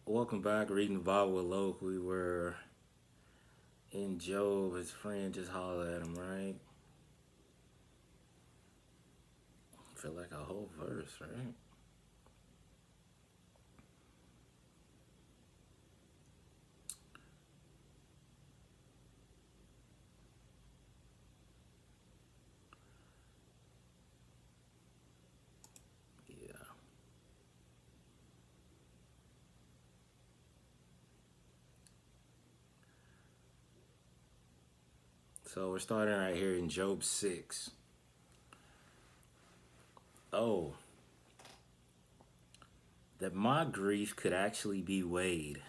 Welcome back, reading the Bible with Loke. We were in Job. His friend just hollered at him, right? Feel like a whole verse, right? Yeah. So we're starting right here in Job 6. Oh, that my grief could actually be weighed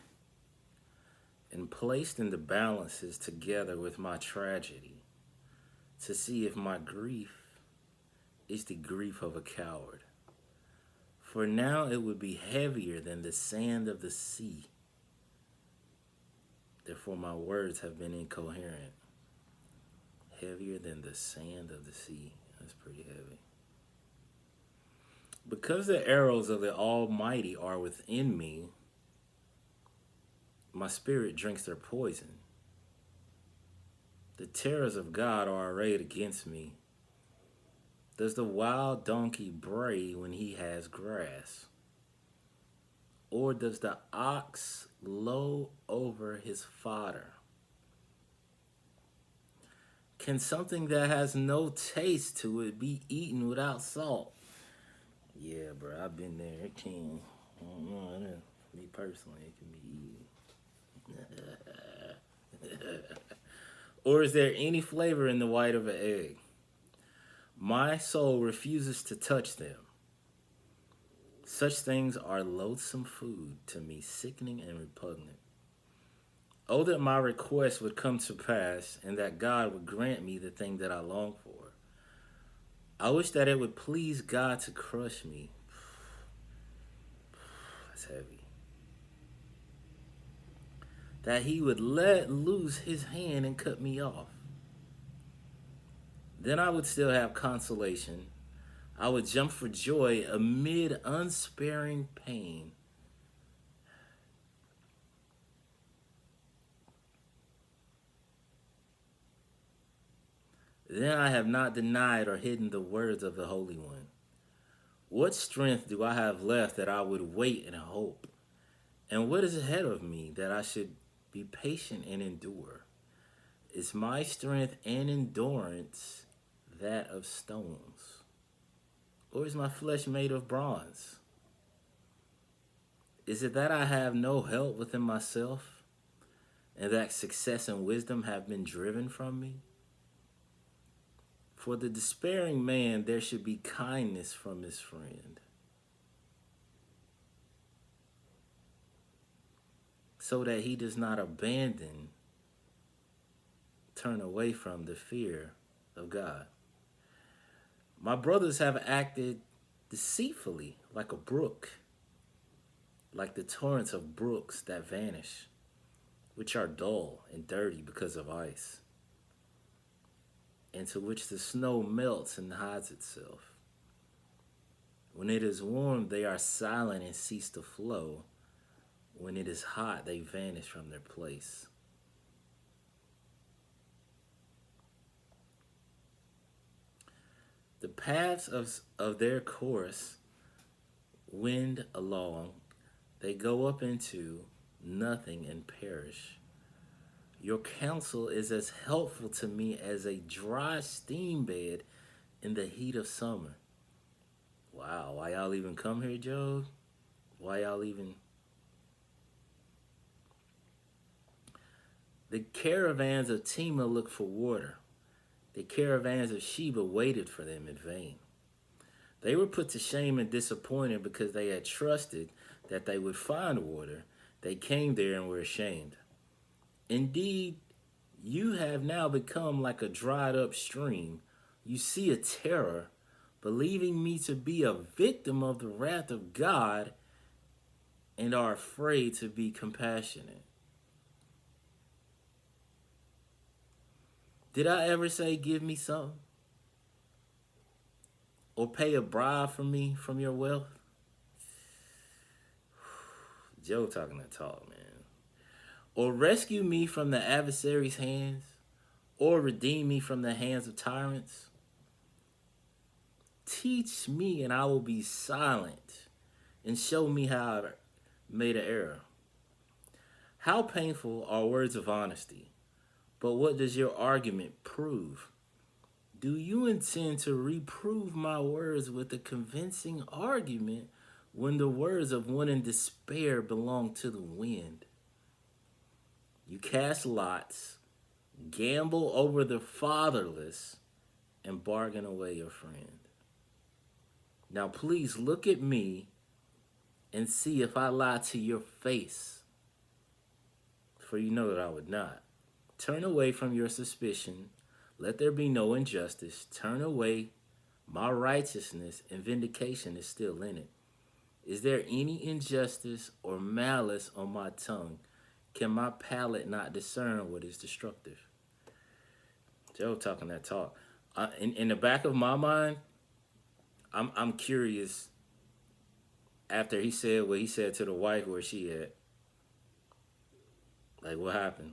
and placed in the balances together with my tragedy to see if my grief is the grief of a coward. For now it would be heavier than the sand of the sea. Therefore, my words have been incoherent. Heavier than the sand of the sea. That's pretty heavy. Because the arrows of the Almighty are within me, my spirit drinks their poison. The terrors of God are arrayed against me. Does the wild donkey bray when he has grass? Or does the ox low over his fodder? Can something that has no taste to it be eaten without salt? Yeah, bro, I've been there. It can. I don't know. Me personally, it can be eaten. Or is there any flavor in the white of an egg? My soul refuses to touch them. Such things are loathsome food to me, sickening and repugnant. Oh, that my request would come to pass and that God would grant me the thing that I long for. I wish that it would please God to crush me. That's heavy. That he would let loose his hand and cut me off. Then I would still have consolation. I would jump for joy amid unsparing pain. Then I have not denied or hidden the words of the Holy One. What strength do I have left that I would wait and hope? And what is ahead of me that I should be patient and endure? Is my strength and endurance that of stones? Or is my flesh made of bronze? Is it that I have no help within myself, and that success and wisdom have been driven from me? For the despairing man, there should be kindness from his friend, so that he does not turn away from the fear of God. My brothers have acted deceitfully like a brook, like the torrents of brooks that vanish, which are dull and dirty because of ice, into which the snow melts and hides itself. When it is warm, they are silent and cease to flow. When it is hot, they vanish from their place. The paths of their course wind along, they go up into nothing and perish. Your counsel is as helpful to me as a dry steam bed in the heat of summer. Wow, why y'all even come here, Joe? Why y'all even? The caravans of Tema looked for water. The caravans of Sheba waited for them in vain. They were put to shame and disappointed because they had trusted that they would find water. They came there and were ashamed. Indeed, you have now become like a dried up stream. You see a terror, believing me to be a victim of the wrath of God, and are afraid to be compassionate. Did I ever say, give me something? Or pay a bribe for me from your wealth? Joe talking that talk, man. Or rescue me from the adversary's hands, or redeem me from the hands of tyrants. Teach me, and I will be silent, and show me how I made an error. How painful are words of honesty, but what does your argument prove? Do you intend to reprove my words with a convincing argument when the words of one in despair belong to the wind? You cast lots, gamble over the fatherless, and bargain away your friend. Now, please look at me and see if I lie to your face, for you know that I would not. Turn away from your suspicion. Let there be no injustice. Turn away. My righteousness and vindication is still in it. Is there any injustice or malice on my tongue? Can my palate not discern what is destructive? Joe talking that talk. In the back of my mind, I'm curious. After he said what he said to the wife, where she at? Like, what happened?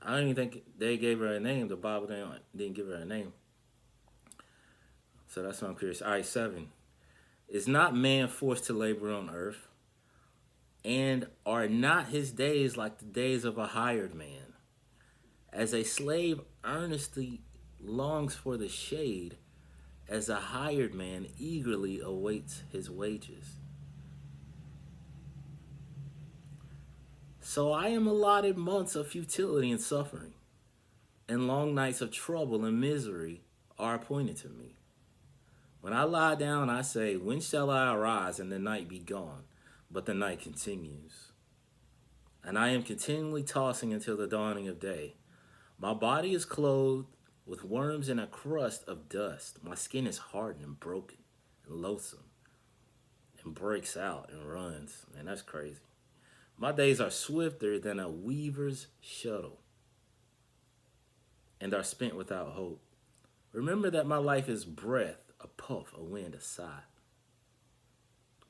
I don't even think they gave her a name. The Bible didn't give her a name. So that's what I'm curious. All right, 7. Is not man forced to labor on earth? And are not his days like the days of a hired man? As a slave earnestly longs for the shade, as a hired man eagerly awaits his wages. So I am allotted months of futility and suffering, and long nights of trouble and misery are appointed to me. When I lie down, I say, when shall I arise and the night be gone? But the night continues. And I am continually tossing until the dawning of day. My body is clothed with worms and a crust of dust. My skin is hardened and broken and loathsome and breaks out and runs. Man, that's crazy. My days are swifter than a weaver's shuttle and are spent without hope. Remember that my life is breath, a puff, a wind, a sigh.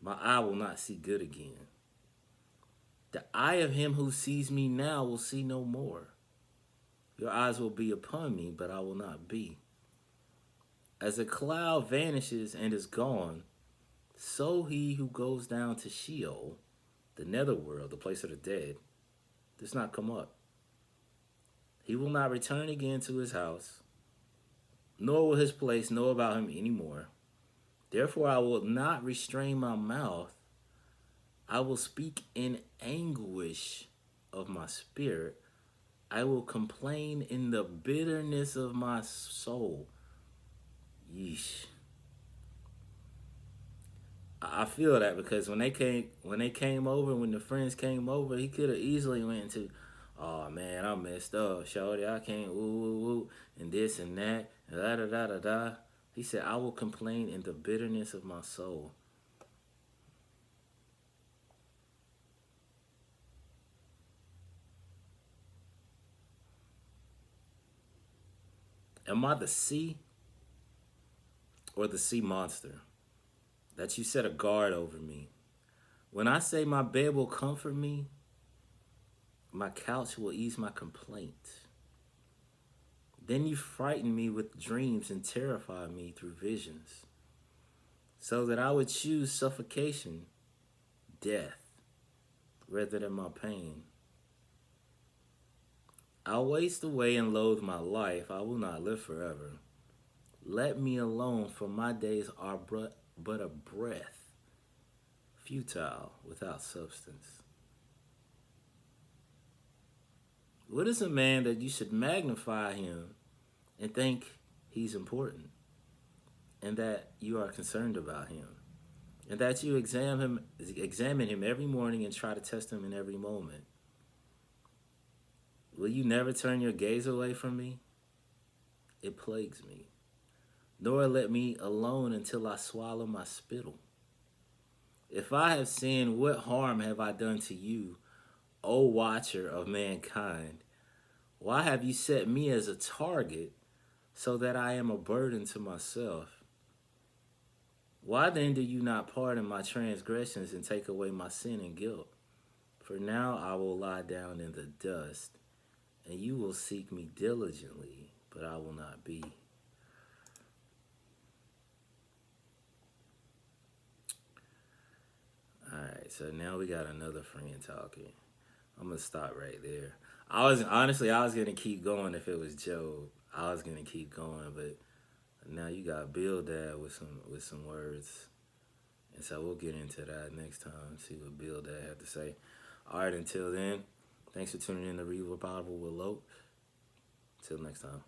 My eye will not see good again. The eye of him who sees me now will see no more. Your eyes will be upon me, but I will not be. As a cloud vanishes and is gone, so he who goes down to Sheol, the netherworld, the place of the dead, does not come up. He will not return again to his house, nor will his place know about him anymore. Therefore, I will not restrain my mouth. I will speak in anguish of my spirit. I will complain in the bitterness of my soul. Yeesh. I feel that because when the friends came over, he could have easily went into, oh man, I messed up, shorty, I can't, woo, and this and that, and da da da da da. He said, I will complain in the bitterness of my soul. Am I the sea or the sea monster that you set a guard over me? When I say my bed will comfort me, my couch will ease my complaint. Then you frighten me with dreams and terrify me through visions, so that I would choose suffocation, death, rather than my pain. I'll waste away and loathe my life. I will not live forever. Let me alone, for my days are but a breath, futile, without substance. What is a man that you should magnify him and think he's important, and that you are concerned about him, and that you examine him every morning and try to test him in every moment? Will you never turn your gaze away from me? It plagues me. Nor let me alone until I swallow my spittle. If I have sinned, what harm have I done to you, O watcher of mankind? Why have you set me as a target so that I am a burden to myself? Why then do you not pardon my transgressions and take away my sin and guilt? For now I will lie down in the dust, and you will seek me diligently, but I will not be. Alright, so now we got another friend talking. I'm gonna stop right there. I was gonna keep going if it was Joe. I was gonna keep going, but now you got Bill Dad with some words. And so we'll get into that next time, see what Bill Dad had to say. Alright, until then, thanks for tuning in to Read Bible with Lope. Till next time.